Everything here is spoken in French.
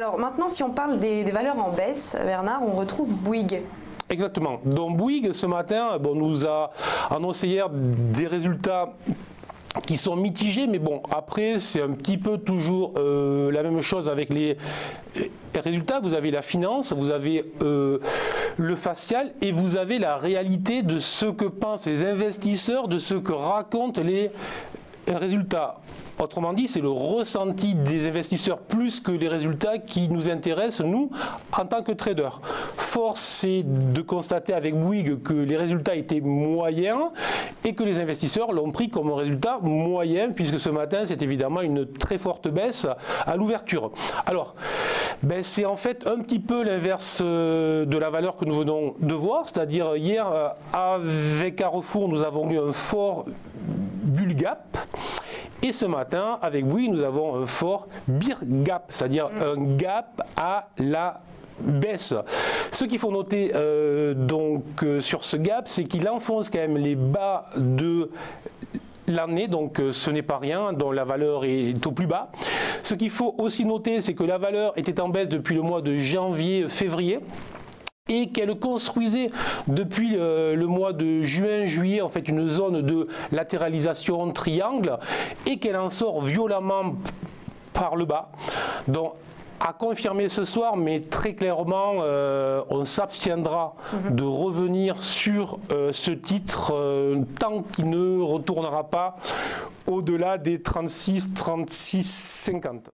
Alors maintenant, si on parle des valeurs en baisse, Bernard, on retrouve Bouygues. Exactement. Donc Bouygues, ce matin, nous a annoncé hier des résultats qui sont mitigés, mais bon, après, c'est un petit peu toujours la même chose avec les résultats. Vous avez la finance, vous avez le facial et vous avez la réalité de ce que pensent les investisseurs, de ce que racontent les résultats. Autrement dit, c'est le ressenti des investisseurs plus que les résultats qui nous intéressent, nous, en tant que traders. Force est de constater avec Bouygues que les résultats étaient moyens et que les investisseurs l'ont pris comme un résultat moyen, puisque ce matin, c'est évidemment une très forte baisse à l'ouverture. Alors, c'est en fait un petit peu l'inverse de la valeur que nous venons de voir, c'est-à-dire hier, avec Carrefour, nous avons eu un fort bull gap. Et ce matin, avec Bouygues, nous avons un fort bear gap, c'est-à-dire un gap à la baisse. Ce qu'il faut noter sur ce gap, c'est qu'il enfonce quand même les bas de l'année, donc ce n'est pas rien, dont la valeur est au plus bas. Ce qu'il faut aussi noter, c'est que la valeur était en baisse depuis le mois de janvier-février. Et qu'elle construisait depuis le mois de juin-juillet en fait une zone de latéralisation triangle et qu'elle en sort violemment par le bas. Donc à confirmer ce soir, mais très clairement, on s'abstiendra de revenir sur ce titre tant qu'il ne retournera pas au-delà des 36, 50.